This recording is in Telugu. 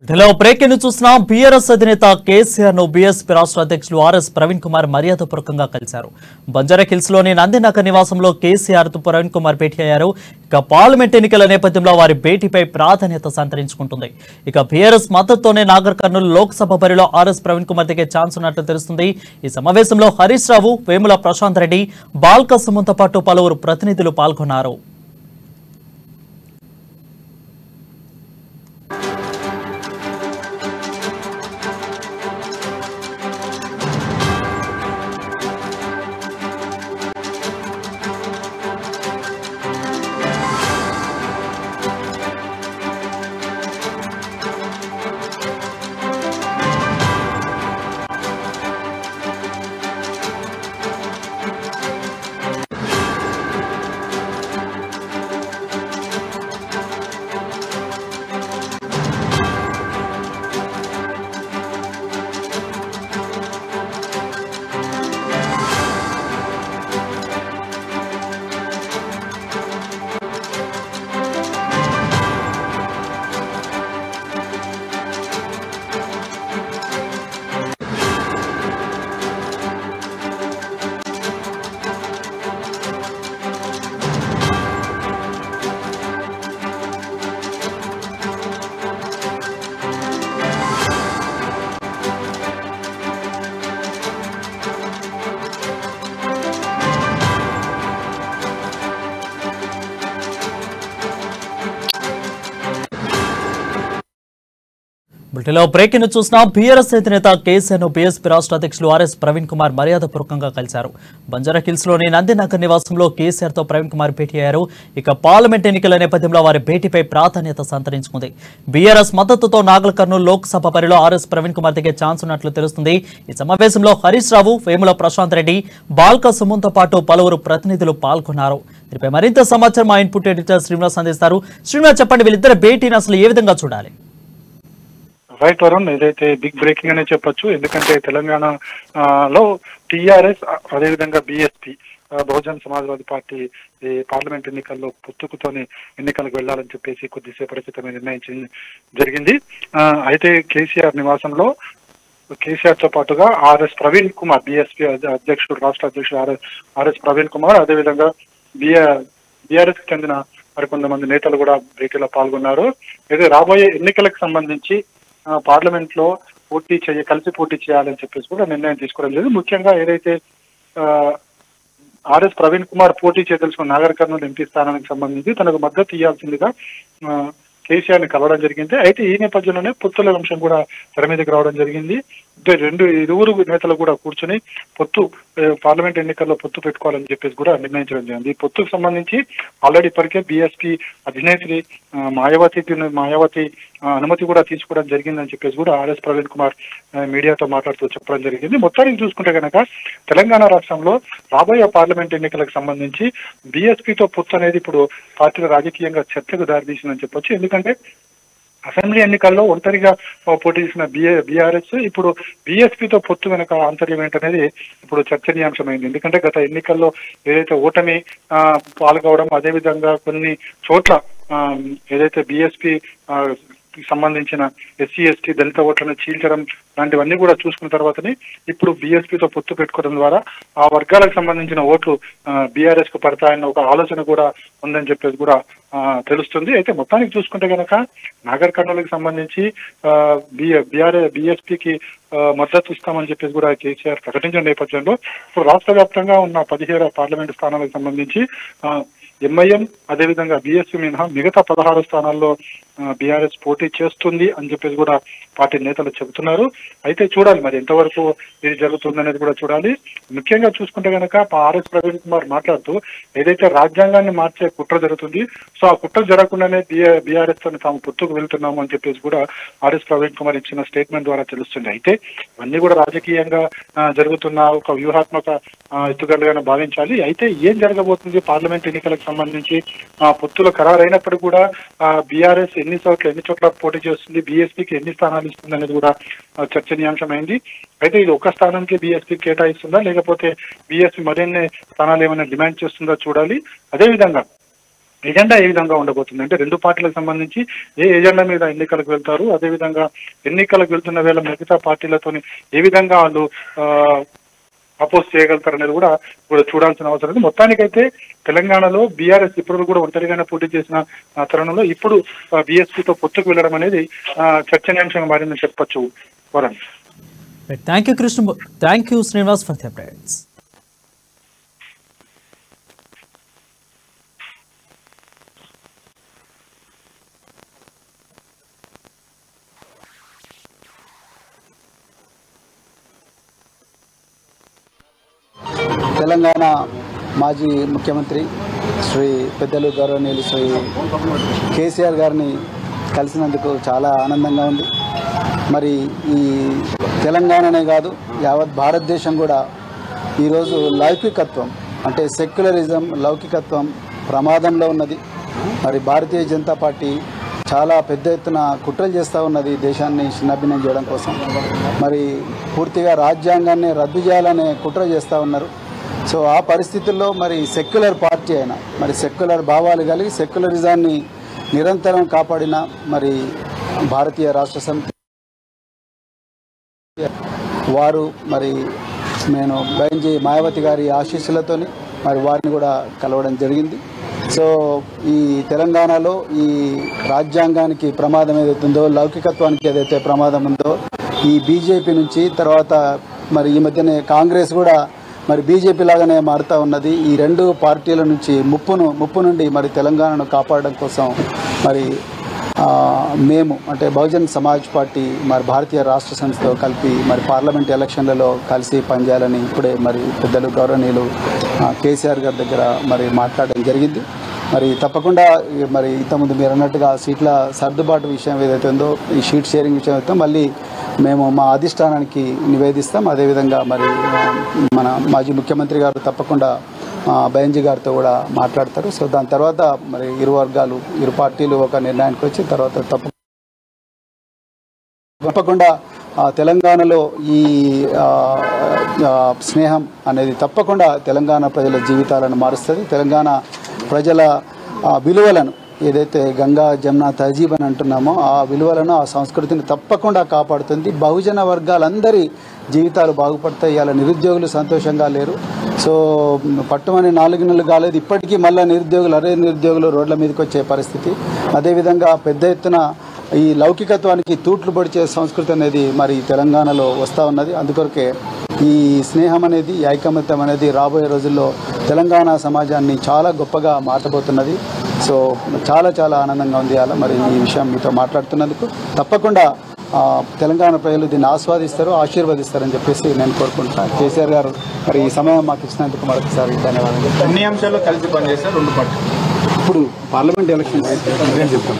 ఢిల్లో బ్రేకింగ్ చూస్తున్నాం. బీఆర్ఎస్ అధినేత కేసీఆర్ ను బీఎస్పీ రాష్ట్ర అధ్యక్షులు ఆర్ఎస్ ప్రవీణ్ కుమార్ మర్యాదపూర్వకంగా కలిశారు. బంజారా హిల్స్ లోని నందినగర్ నివాసంలో కేసీఆర్ తో ప్రవీణ్ కుమార్ భేటీ అయ్యారు. ఇక పార్లమెంట్ ఎన్నికల నేపథ్యంలో వారి భేటీపై ప్రాధాన్యత సంతరించుకుంటుంది. ఇక బీఆర్ఎస్ మద్దతుతోనే నాగర్ కర్నూలు లోక్సభ బరిలో ఆర్ఎస్ ప్రవీణ్ కుమార్ దిగే ఛాన్స్ ఉన్నట్లు తెలుస్తుంది. ఈ సమావేశంలో హరీష్ రావు, వేముల ప్రశాంత్ రెడ్డి, బాల్క సుమన్తో పాటు పలువురు ప్రతినిధులు పాల్గొన్నారు. బులెటిన్లో బ్రేకింగ్ చూస్తున్నాం. బీఆర్ఎస్ అధినేత కేసీఆర్ ను బీఎస్పీ రాష్ట్ర అధ్యక్షులు ఆర్ఎస్ ప్రవీణ్ కుమార్ మర్యాదపూర్వకంగా కలిశారు. బంజారా హిల్స్ లోని నందినగర్ నివాసంలో కేసీఆర్ తో ప్రవీణ్ కుమార్ భేటీ అయ్యారు. ఇక పార్లమెంట్ ఎన్నికల నేపథ్యంలో వారి భేటీపై ప్రాధాన్యత సంతరించుకుంది. బీఆర్ఎస్ మద్దతుతో నాగర్ కర్నూలు లోక్సభ బరిలో ఆర్ఎస్ ప్రవీణ్ కుమార్ దిగే ఛాన్స్ ఉన్నట్లు తెలుస్తుంది. ఈ సమావేశంలో హరీష్ రావు, వేముల ప్రశాంత్ రెడ్డి, బాల్క సుమన్తో పాటు పలువురు ప్రతినిధులు పాల్గొన్నారు. దీనిపై మరింత సమాచారం మా ఇన్పుట్ ఎడిటర్ శ్రీనివాస్ అందిస్తారు. శ్రీనివాస్, చెప్పండి, వీళ్ళిద్దరు భేటీని అసలు ఏ విధంగా చూడాలి? రైట్ వరుణ్, ఏదైతే బిగ్ బ్రేకింగ్ అనే చెప్పొచ్చు. ఎందుకంటే తెలంగాణలో టీఆర్ఎస్ అదేవిధంగా BSP Bahujan Samajwadi party parliament ఎన్నికల్లో పొత్తుకుతోనే ఎన్నికలకు వెళ్లాలని చెప్పేసి కొద్దిసేపటి క్రితమే నిర్ణయించడం జరిగింది. అయితే కేసీఆర్ నివాసంలో కేసీఆర్ తో పాటుగా ఆర్ఎస్ ప్రవీణ్ కుమార్, బీఎస్పీ అధ్యక్షుడు, రాష్ట్ర అధ్యక్షుడు ఆర్ఎస్ ప్రవీణ్ కుమార్, అదేవిధంగా బీఆర్ఎస్ కి చెందిన మరికొంతమంది నేతలు కూడా భేటీలో పాల్గొన్నారు. అయితే రాబోయే ఎన్నికలకు సంబంధించి పార్లమెంట్ లో కలిసి పోటీ చేయాలని చెప్పేసి కూడా నిర్ణయం తీసుకోవడం లేదు. ముఖ్యంగా ఏదైతే ఆర్ఎస్ ప్రవీణ్ కుమార్ పోటీ చేయదలుచుకున్న నాగర్ కర్నూలు ఎంపీ స్థానానికి సంబంధించి తనకు మద్దతు ఇవ్వాల్సిందిగా కేసీఆర్ ని కలవడం జరిగింది. అయితే ఈ నేపథ్యంలోనే పొత్తుల అంశం కూడా తెర మీదకి రావడం జరిగింది. ఇరువురు నేతలు కూడా కూర్చొని పార్లమెంట్ ఎన్నికల్లో పొత్తు పెట్టుకోవాలని చెప్పేసి కూడా నిర్ణయించడం జరిగింది. ఈ పొత్తుకు సంబంధించి ఆల్రెడీ ఇప్పటికే బీఎస్పీ అధినేత్రి మాయావతి అనుమతి కూడా తీసుకోవడం జరిగిందని చెప్పేసి కూడా ఆర్ఎస్ ప్రవీణ్ కుమార్ మీడియాతో మాట్లాడుతూ చెప్పడం జరిగింది. మొత్తానికి చూసుకుంటే కనుక తెలంగాణ రాష్ట్రంలో రాబోయే పార్లమెంట్ ఎన్నికలకు సంబంధించి బీఎస్పీతో పొత్తు అనేది ఇప్పుడు పార్టీల రాజకీయంగా చర్చకు దారితీసిందని చెప్పొచ్చు. ఎందుకంటే అసెంబ్లీ ఎన్నికల్లో ఒంటరిగా పోటీ చేసిన బీఆర్ఎస్ ఇప్పుడు బీఎస్పీతో పొత్తు వెనక ఆంతర్యం ఏంటనేది ఇప్పుడు చర్చనీయాంశమైంది. ఎందుకంటే గత ఎన్నికల్లో ఏదైతే ఓటమి పాల్గొవడం, అదేవిధంగా కొన్ని చోట్ల ఏదైతే బీఎస్పీ సంబంధించిన ఎస్సీ ఎస్టీ దళిత ఓట్లను చీల్చడం లాంటివన్నీ కూడా చూసుకున్న తర్వాతనే ఇప్పుడు బీఎస్పీతో పొత్తు పెట్టుకోవడం ద్వారా ఆ వర్గాలకు సంబంధించిన ఓట్లు బీఆర్ఎస్ కు పడతాయన్న ఒక ఆలోచన కూడా ఉందని చెప్పేసి కూడా తెలుస్తుంది. అయితే మొత్తానికి చూసుకుంటే కనుక నాగర్ కర్నూలుకి సంబంధించి బీఎస్పీకి మద్దతు ఇస్తామని చెప్పేసి కూడా కేసీఆర్ ప్రకటించిన నేపథ్యంలో ఇప్పుడు రాష్ట్ర వ్యాప్తంగా ఉన్న 17 పార్లమెంటు స్థానాలకు సంబంధించి ఎంఐఎం అదేవిధంగా బీఎస్పీ మినహా మిగతా 16 స్థానాల్లో బీఆర్ఎస్ పోటీ చేస్తుంది అని చెప్పేసి కూడా పార్టీ నేతలు చెబుతున్నారు. అయితే చూడాలి మరి ఎంతవరకు ఇది జరుగుతుంది అనేది కూడా చూడాలి. ముఖ్యంగా చూసుకుంటే కనుక ఆర్ఎస్ ప్రవీణ్ కుమార్ మాట్లాడుతూ ఏదైతే రాజ్యాంగాన్ని మార్చే కుట్ర జరుగుతుంది, సో ఆ కుట్ర జరగకుండానే బీఆర్ఎస్ తో తాము పొత్తుకు వెళ్తున్నాము అని చెప్పేసి కూడా ఆర్ఎస్ ప్రవీణ్ కుమార్ ఇచ్చిన స్టేట్మెంట్ ద్వారా తెలుస్తుంది. అయితే ఇవన్నీ కూడా రాజకీయంగా జరుగుతున్న ఒక వ్యూహాత్మక ఎత్తుగడగానే భావించాలి. అయితే ఏం జరగబోతుంది పార్లమెంట్ ఎన్నికలకు సంబంధించి పొత్తులు ఖరారైనప్పటికీ కూడా బీఆర్ఎస్ ఎన్ని చోట్ల పోటీ చేస్తుంది, బీఎస్పీకి ఎన్ని స్థానాలు ఇస్తుంది అనేది కూడా చర్చనీయాంశమైంది. అయితే ఇది ఒక్క స్థానానికి బీఎస్పీ కేటాయిస్తుందా, లేకపోతే బీఎస్పీ మరిన్ని స్థానాలు ఏమైనా డిమాండ్ చేస్తుందా చూడాలి. అదేవిధంగా ఎజెండా ఏ విధంగా ఉండబోతుంది అంటే రెండు పార్టీలకు సంబంధించి ఏ ఎజెండా మీద ఎన్నికలకు వెళ్తారు, అదేవిధంగా ఎన్నికలకు వెళ్తున్న వేళ మిగతా పార్టీలతోని ఏ విధంగా వాళ్ళు అపోజ్ చేయగలుగుతారు అనేది కూడా చూడాల్సిన అవసరం ఉంది. మొత్తానికైతే తెలంగాణలో బీఆర్ఎస్ ఇప్పుడు కూడా ఒంటరిగానే పోటీ చేసిన తరుణంలో ఇప్పుడు బీఎస్పీతో పొత్తుకు వెళ్ళడం అనేది చర్చనీయాంశంగా మారిందని చెప్పొచ్చు. Varun, thank you Srinivas for the updates. Telangana మాజీ ముఖ్యమంత్రి శ్రీ పెద్దలు గౌరవనీయులు శ్రీ కేసీఆర్ గారిని కలిసినందుకు చాలా ఆనందంగా ఉంది. మరి ఈ తెలంగాణనే కాదు యావత్ భారతదేశం కూడా ఈరోజు లౌకికత్వం అంటే సెక్యులరిజం, లౌకికత్వం ప్రమాదంలో ఉన్నది. మరి భారతీయ జనతా పార్టీ చాలా పెద్ద ఎత్తున కుట్రలు చేస్తూ ఉన్నది దేశాన్ని చిన్నభిన్నం చేయడం కోసం. మరి పూర్తిగా రాజ్యాంగాన్ని రద్దు చేయాలనే కుట్ర చేస్తూ ఉన్నారు. సో ఆ పరిస్థితుల్లో మరి సెక్యులర్ పార్టీ అయినా మరి సెక్యులర్ భావాలు కలిగి సెక్యులరిజాన్ని నిరంతరం కాపాడిన మరి భారతీయ రాష్ట్ర సమితి వారు మరి నేను బైంజీ మాయావతి గారి ఆశీస్సులతోని మరి వారిని కూడా కలవడం జరిగింది. సో ఈ తెలంగాణలో ఈ రాజ్యాంగానికి ప్రమాదం ఏదైతుందో, లౌకికత్వానికి ఏదైతే ప్రమాదం ఉందో ఈ బీజేపీ నుంచి తర్వాత మరి ఈ మధ్యనే కాంగ్రెస్ కూడా మరి బీజేపీ లాగానే మారుతూ ఉన్నది. ఈ రెండు పార్టీల నుంచి ముప్పు నుండి మరి తెలంగాణను కాపాడడం కోసం మరి మేము అంటే బహుజన్ సమాజ్ పార్టీ మరి భారతీయ రాష్ట్ర సమితితో కలిపి మరి పార్లమెంట్ ఎలక్షన్లలో కలిసి పనిచేయాలని ఇప్పుడే మరి పెద్దలు గౌరవనీయులు కేసీఆర్ గారి దగ్గర మరి మాట్లాడడం జరిగింది. మరి తప్పకుండా మరి ఇంతకుముందు మీరు అన్నట్టుగా సీట్ల సర్దుబాటు విషయం ఏదైతే ఉందో, ఈ షీట్ షేరింగ్ విషయం అయితే మళ్ళీ మేము మా అధిష్టానానికి నివేదిస్తాం. అదేవిధంగా మరి మన మాజీ ముఖ్యమంత్రి గారు తప్పకుండా బైంజీ గారితో కూడా మాట్లాడతారు. సో దాని తర్వాత మరి ఇరు వర్గాలు ఇరు పార్టీలు ఒక నిర్ణయానికి వచ్చి తర్వాత తప్పకుండా తెలంగాణలో ఈ స్నేహం అనేది తప్పకుండా తెలంగాణ ప్రజల జీవితాలను మారుస్తుంది. తెలంగాణ ప్రజల విలువలను ఏదైతే గంగా జమున తహజీబ్ అని అంటున్నామో ఆ విలువలను ఆ సంస్కృతిని తప్పకుండా కాపాడుతుంది. బహుజన వర్గాలందరి జీవితాలు బాగుపడతాయి. ఇలా నిరుద్యోగులు సంతోషంగా లేరు. సో పట్టుమని 4 నెలలు కాలేదు, ఇప్పటికీ మళ్ళీ నిరుద్యోగులు రోడ్ల మీదకి వచ్చే పరిస్థితి. అదేవిధంగా పెద్ద ఎత్తున ఈ లౌకికత్వానికి తూట్లు పొడిచే సంస్కృతి అనేది మరి తెలంగాణలో వస్తూ ఉన్నది. అందుకొరకే ఈ స్నేహం అనేది, ఈ ఐకమత్యం అనేది రాబోయే రోజుల్లో తెలంగాణ సమాజాన్ని చాలా గొప్పగా మార్చబోతున్నది. సో చాలా చాలా ఆనందంగా ఉంది అలా మరి ఈ విషయం మీతో మాట్లాడుతున్నందుకు. తప్పకుండా తెలంగాణ ప్రజలు దీన్ని ఆస్వాదిస్తారు, ఆశీర్వదిస్తారని చెప్పేసి నేను కోరుకుంటున్నాను. కేసీఆర్ గారు మరి ఈ సమయం మాకు ఇచ్చినందుకు మరొకసారి ధన్యవాదాలు. అన్ని అంశాల్లో కలిసి పనిచేస్తారు రెండు పార్టీలు. ఇప్పుడు పార్లమెంట్ ఎలక్షన్ చెప్తాం.